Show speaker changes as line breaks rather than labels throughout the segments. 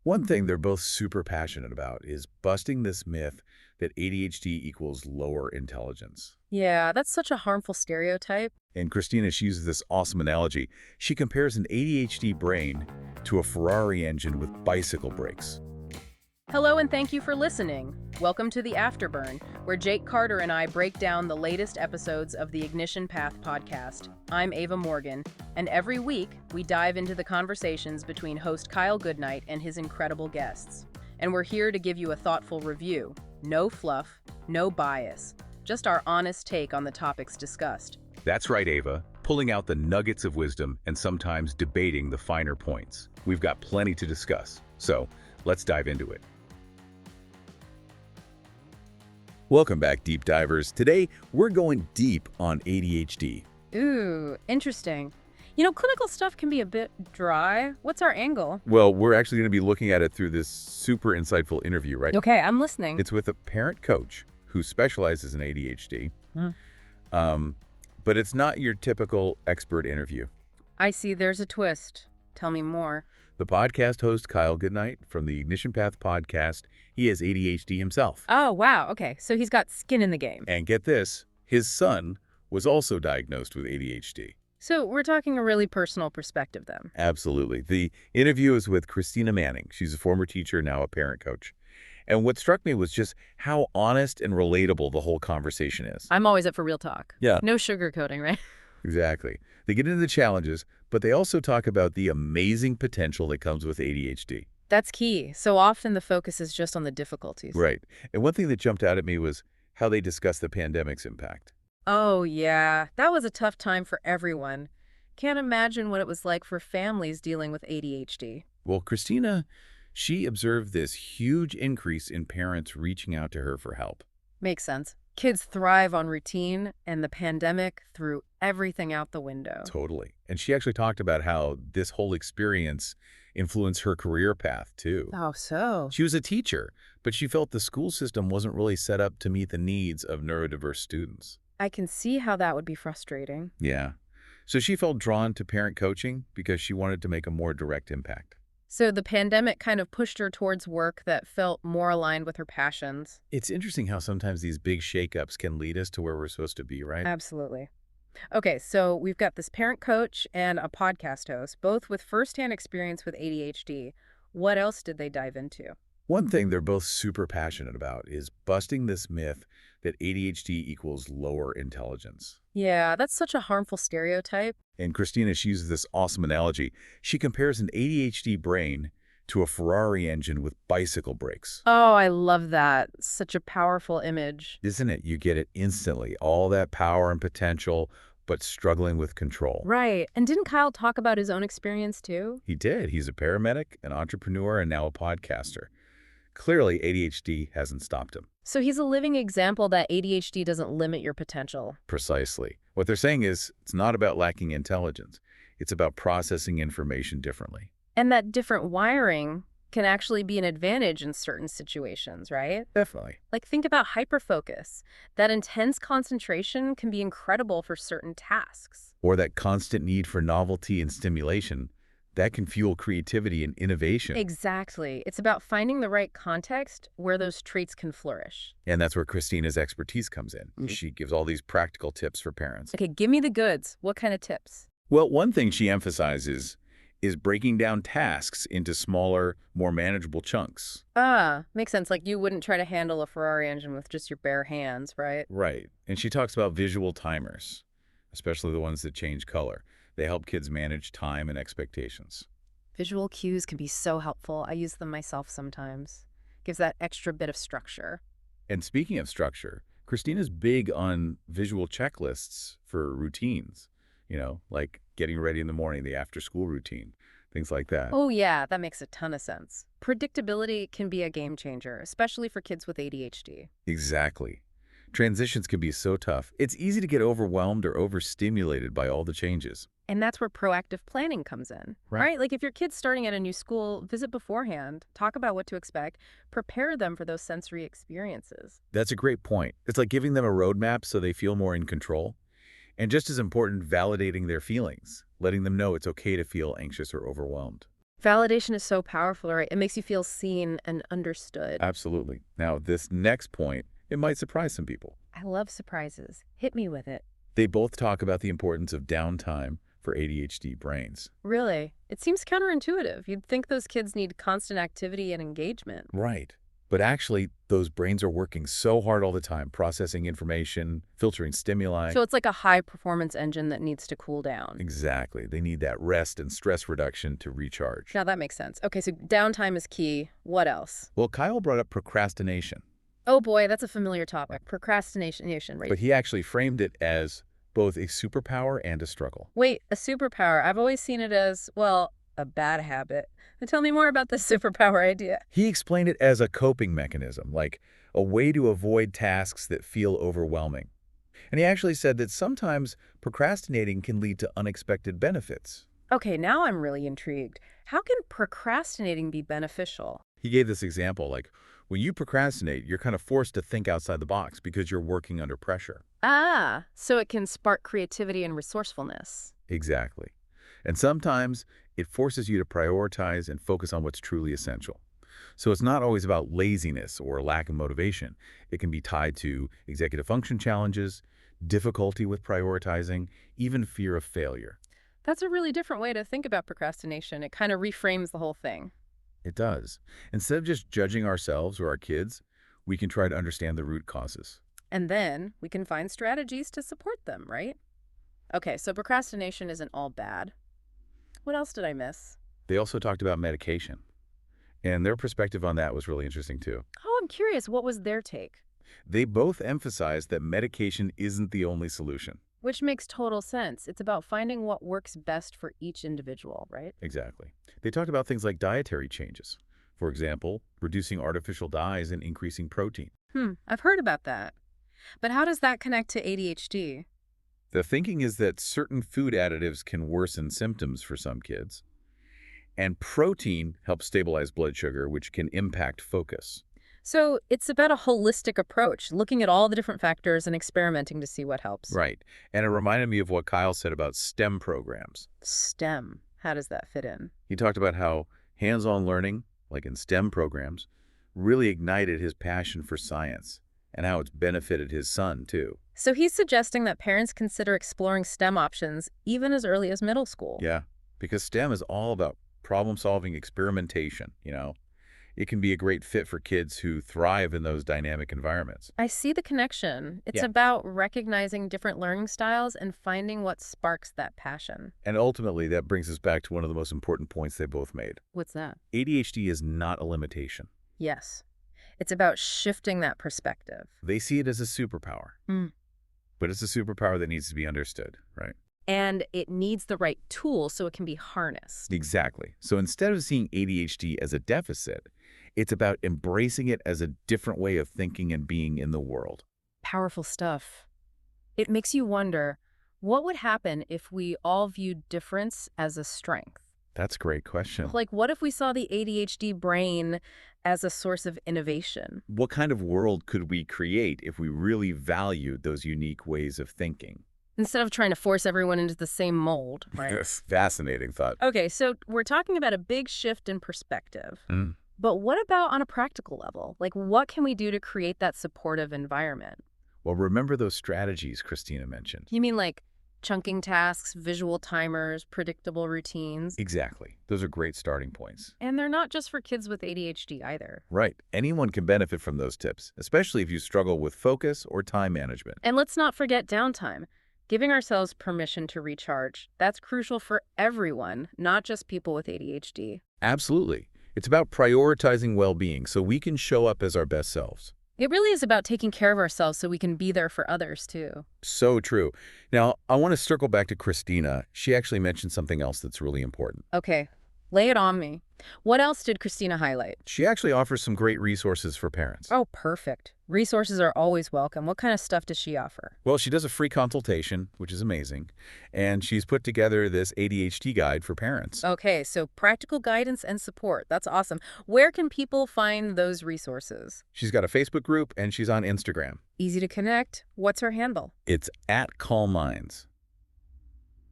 One thing they're both super passionate about is busting this myth that ADHD equals lower intelligence.
Yeah, that's such a harmful stereotype.
And Kristina, she uses this awesome analogy. She compares an ADHD brain to a Ferrari engine with bicycle brakes.
Hello and thank you for listening. Welcome to the Afterburn, where Jake Carter and I break down the latest episodes of the Ignition Path podcast. I'm Ava Morgan, and every week we dive into the conversations between host Kyle Goodnight and his incredible guests. And we're here to give you a thoughtful review. No fluff, no bias, just our honest take on the topics discussed.
That's right, Ava. Pulling out the nuggets of wisdom and sometimes debating the finer points. We've got plenty to discuss, so let's dive into it. Welcome back, deep divers. Today, we're going deep on ADHD.
Ooh, interesting. Clinical stuff can be a bit dry. What's our angle?
Well, we're actually going to be looking at it through this super insightful interview, right?
Okay, I'm listening.
It's with a parent coach who specializes in ADHD. But it's not your typical expert interview.
I see there's a twist. Tell me more.
The podcast host, Kyle Goodnight, from the Ignition Path podcast, he has ADHD himself.
Oh, wow. Okay, so he's got skin in the game.
And get this, his son was also diagnosed with ADHD.
So we're talking a really personal perspective then.
Absolutely. The interview is with Kristina Manning. She's a former teacher, now a parent coach. And what struck me was just how honest and relatable the whole conversation is.
I'm always up for real talk.
Yeah.
No sugarcoating, right?
Exactly. They get into the challenges, but they also talk about the amazing potential that comes with ADHD.
That's key. So often the focus is just on the difficulties.
Right. And one thing that jumped out at me was how they discussed the pandemic's impact.
Oh, yeah. That was a tough time for everyone. Can't imagine what it was like for families dealing with ADHD.
Well, Kristina, she observed this huge increase in parents reaching out to her for help.
Makes sense. Kids thrive on routine, and the pandemic threw everything out the window.
Totally. And she actually talked about how this whole experience influenced her career path, too.
Oh, so?
She was a teacher, but she felt the school system wasn't really set up to meet the needs of neurodiverse students.
I can see how that would be frustrating.
Yeah. So she felt drawn to parent coaching because she wanted to make a more direct impact.
So the pandemic kind of pushed her towards work that felt more aligned with her passions.
It's interesting how sometimes these big shakeups can lead us to where we're supposed to be, right?
Absolutely. Okay, so we've got this parent coach and a podcast host, both with firsthand experience with ADHD. What else did they dive into?
One thing they're both super passionate about is busting this myth that ADHD equals lower intelligence.
Yeah, that's such a harmful stereotype.
And Kristina, she uses this awesome analogy. She compares an ADHD brain to a Ferrari engine with bicycle brakes.
Oh, I love that. Such a powerful image.
Isn't it? You get it instantly. All that power and potential, but struggling with control.
Right. And didn't Kyle talk about his own experience too?
He did. He's a paramedic, an entrepreneur, and now a podcaster. Clearly, ADHD hasn't stopped him.
So he's a living example that ADHD doesn't limit your potential.
Precisely. What they're saying is it's not about lacking intelligence. It's about processing information differently.
And that different wiring can actually be an advantage in certain situations, right?
Definitely.
Like think about hyperfocus. That intense concentration can be incredible for certain tasks.
Or that constant need for novelty and stimulation. That can fuel creativity and innovation.
Exactly. It's about finding the right context where those traits can flourish.
And that's where Kristina's expertise comes in. She gives all these practical tips for parents.
Okay, give me the goods. What kind of tips?
Well, one thing she emphasizes is breaking down tasks into smaller, more manageable chunks.
Makes sense. Like you wouldn't try to handle a Ferrari engine with just your bare hands, right?
Right. And she talks about visual timers, especially the ones that change color. They help kids manage time and expectations.
Visual cues can be so helpful. I use them myself sometimes. Gives that extra bit of structure.
And speaking of structure, Kristina's big on visual checklists for routines, like getting ready in the morning, the after-school routine, things like that.
Oh, yeah, that makes a ton of sense. Predictability can be a game changer, especially for kids with ADHD.
Exactly. Transitions can be so tough. It's easy to get overwhelmed or overstimulated by all the changes.
And that's where proactive planning comes in, right? Like if your kid's starting at a new school, visit beforehand, talk about what to expect, prepare them for those sensory experiences.
That's a great point. It's like giving them a roadmap so they feel more in control. And just as important, validating their feelings, letting them know it's okay to feel anxious or overwhelmed.
Validation is so powerful, right? It makes you feel seen and understood.
Absolutely. Now, this next point, it might surprise some people.
I love surprises. Hit me with it.
They both talk about the importance of downtime for ADHD brains.
Really? It seems counterintuitive. You'd think those kids need constant activity and engagement.
Right. But actually, those brains are working so hard all the time, processing information, filtering stimuli.
So it's like a high-performance engine that needs to cool down.
Exactly. They need that rest and stress reduction to recharge.
Now that makes sense. Okay, so downtime is key. What else?
Well, Kyle brought up procrastination,
Oh boy, that's a familiar topic. Procrastination, right?
but he actually framed it as both a superpower and a struggle.
Wait, a superpower. I've always seen it as, well, a bad habit. Now tell me more about the superpower idea.
He explained it as a coping mechanism, like a way to avoid tasks that feel overwhelming. And he actually said that sometimes procrastinating can lead to unexpected benefits.
Okay, now I'm really intrigued. How can procrastinating be beneficial?
He gave this example, like when you procrastinate, you're kind of forced to think outside the box because you're working under pressure.
Ah, so it can spark creativity and resourcefulness.
Exactly. And sometimes it forces you to prioritize and focus on what's truly essential. So it's not always about laziness or lack of motivation. It can be tied to executive function challenges, difficulty with prioritizing, even fear of failure.
That's a really different way to think about procrastination. It kind of reframes the whole thing.
It does. Instead of just judging ourselves or our kids, we can try to understand the root causes.
And then we can find strategies to support them, right? Okay, so procrastination isn't all bad. What else did I miss?
They also talked about medication, and their perspective on that was really interesting too.
Oh, I'm curious. What was their take?
They both emphasized that medication isn't the only solution.
Which makes total sense. It's about finding what works best for each individual, right?
Exactly. They talked about things like dietary changes. For example, reducing artificial dyes and increasing protein.
I've heard about that. But how does that connect to ADHD?
The thinking is that certain food additives can worsen symptoms for some kids, and protein helps stabilize blood sugar, which can impact focus.
So it's about a holistic approach, looking at all the different factors and experimenting to see what helps.
Right. And it reminded me of what Kyle said about STEM programs.
STEM. How does that fit in?
He talked about how hands-on learning, like in STEM programs, really ignited his passion for science and how it's benefited his son, too.
So he's suggesting that parents consider exploring STEM options even as early as middle school.
Yeah, because STEM is all about problem-solving experimentation, you know. It can be a great fit for kids who thrive in those dynamic environments.
I see the connection. It's
Yeah.
about recognizing different learning styles and finding what sparks that passion.
And ultimately, that brings us back to one of the most important points they both made.
What's that?
ADHD is not a limitation.
Yes. It's about shifting that perspective.
They see it as a superpower.
Mm.
But it's a superpower that needs to be understood, right?
And it needs the right tools so it can be harnessed.
Exactly. So instead of seeing ADHD as a deficit, it's about embracing it as a different way of thinking and being in the world.
Powerful stuff. It makes you wonder, what would happen if we all viewed difference as a strength?
That's a great question.
Like, what if we saw the ADHD brain as a source of innovation?
What kind of world could we create if we really valued those unique ways of thinking?
Instead of trying to force everyone into the same mold, right?
Yes. Fascinating thought.
Okay, so we're talking about a big shift in perspective.
Mm.
But what about on a practical level? Like, what can we do to create that supportive environment?
Well, remember those strategies Kristina mentioned?
You mean like chunking tasks, visual timers, predictable routines?
Exactly. Those are great starting points.
And they're not just for kids with ADHD either.
Right. Anyone can benefit from those tips, especially if you struggle with focus or time management.
And let's not forget downtime. Giving ourselves permission to recharge. That's crucial for everyone, not just people with ADHD.
Absolutely. It's about prioritizing well-being so we can show up as our best selves.
It really is about taking care of ourselves so we can be there for others, too.
So true. Now, I want to circle back to Kristina. She actually mentioned something else that's really important.
Okay, lay it on me. What else did Kristina highlight?
She actually offers some great resources for parents.
Oh, perfect. Resources are always welcome. What kind of stuff does she offer?
Well, she does a free consultation, which is amazing, and she's put together this ADHD guide for parents.
Okay, so practical guidance and support. That's awesome. Where can people find those resources?
She's got a Facebook group, and she's on Instagram.
Easy to connect. What's her handle?
It's @CalmMinds.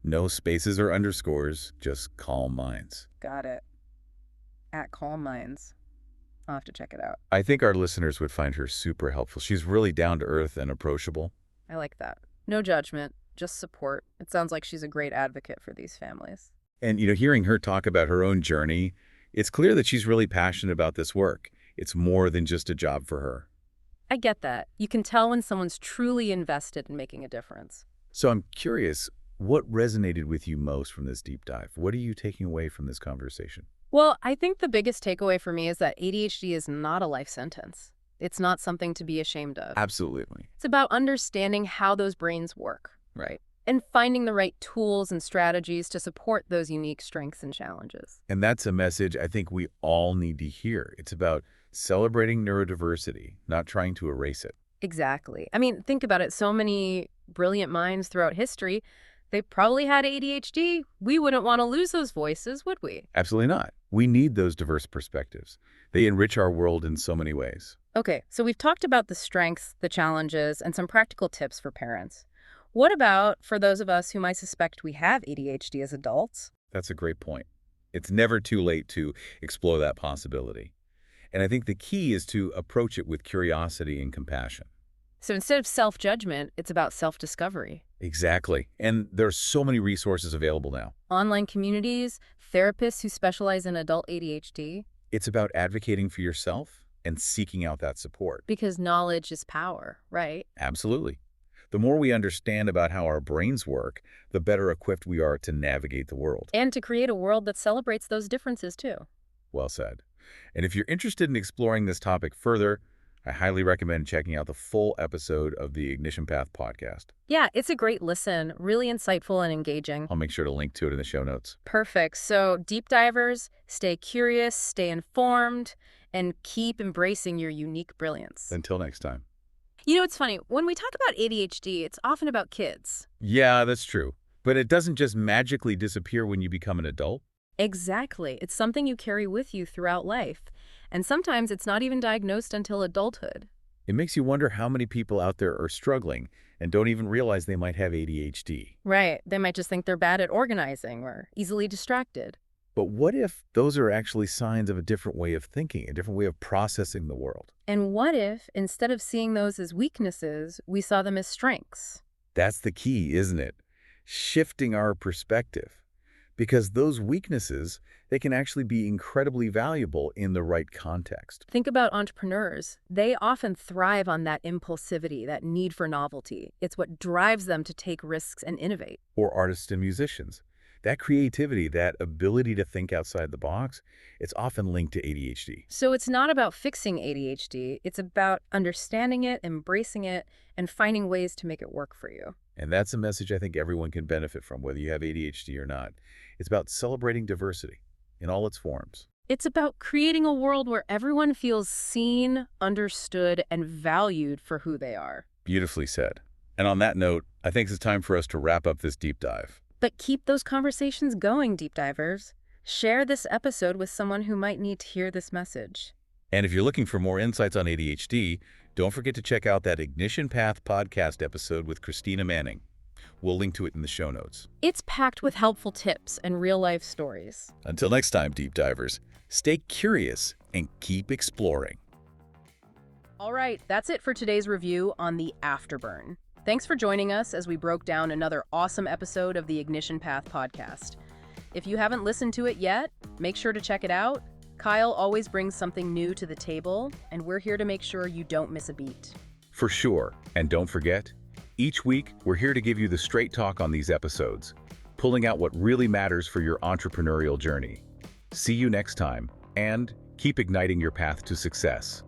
No spaces or underscores, just Calm Minds.
Got it. at Calm Minds. I'll have to check it out.
I think our listeners would find her super helpful. She's really down to earth and approachable.
I like that. No judgment, just support. It sounds like she's a great advocate for these families.
And, hearing her talk about her own journey, it's clear that she's really passionate about this work. It's more than just a job for her.
I get that. You can tell when someone's truly invested in making a difference.
So I'm curious, what resonated with you most from this deep dive? What are you taking away from this conversation?
Well, I think the biggest takeaway for me is that ADHD is not a life sentence. It's not something to be ashamed of.
Absolutely.
It's about understanding how those brains work, right? And finding the right tools and strategies to support those unique strengths and challenges.
And that's a message I think we all need to hear. It's about celebrating neurodiversity, not trying to erase it.
Exactly. I mean, think about it. So many brilliant minds throughout history, they probably had ADHD. We wouldn't want to lose those voices, would we?
Absolutely not. We need those diverse perspectives. They enrich our world in so many ways.
Okay, so we've talked about the strengths, the challenges, and some practical tips for parents. What about for those of us who might suspect we have ADHD as adults?
That's a great point. It's never too late to explore that possibility. And I think the key is to approach it with curiosity and compassion.
So instead of self-judgment, it's about self-discovery.
Exactly. And there are so many resources available now.
Online communities, therapists who specialize in adult ADHD.
It's about advocating for yourself and seeking out that support.
Because knowledge is power, right?
Absolutely. The more we understand about how our brains work, the better equipped we are to navigate the world.
And to create a world that celebrates those differences too.
Well said. And if you're interested in exploring this topic further, I highly recommend checking out the full episode of the Ignition Path podcast.
Yeah, it's a great listen, really insightful and engaging.
I'll make sure to link to it in the show notes.
Perfect. So deep divers, stay curious, stay informed, and keep embracing your unique brilliance.
Until next time.
You know, it's funny. When we talk about ADHD, it's often about kids.
Yeah, that's true. But it doesn't just magically disappear when you become an adult.
Exactly. It's something you carry with you throughout life. And sometimes it's not even diagnosed until adulthood.
It makes you wonder how many people out there are struggling and don't even realize they might have ADHD.
Right. They might just think they're bad at organizing or easily distracted.
But what if those are actually signs of a different way of thinking, a different way of processing the world?
And what if, instead of seeing those as weaknesses, we saw them as strengths?
That's the key, isn't it? Shifting our perspective. Because those weaknesses, they can actually be incredibly valuable in the right context.
Think about entrepreneurs. They often thrive on that impulsivity, that need for novelty. It's what drives them to take risks and innovate.
Or artists and musicians. That creativity, that ability to think outside the box, it's often linked to ADHD.
So it's not about fixing ADHD. It's about understanding it, embracing it, and finding ways to make it work for you.
And that's a message I think everyone can benefit from, whether you have ADHD or not. It's about celebrating diversity in all its forms.
It's about creating a world where everyone feels seen, understood, and valued for who they are.
Beautifully said. And on that note, I think it's time for us to wrap up this deep dive.
But keep those conversations going, deep divers. Share this episode with someone who might need to hear this message.
And if you're looking for more insights on ADHD, don't forget to check out that Ignition Path podcast episode with Kristina Manning. We'll link to it in the show notes.
It's packed with helpful tips and real-life stories.
Until next time, deep divers, stay curious and keep exploring.
All right, that's it for today's review on the Afterburn. Thanks for joining us as we broke down another awesome episode of the Ignition Path podcast. If you haven't listened to it yet, make sure to check it out. Kyle always brings something new to the table, and we're here to make sure you don't miss a beat.
For sure. And don't forget, each week, we're here to give you the straight talk on these episodes, pulling out what really matters for your entrepreneurial journey. See you next time, and keep igniting your path to success.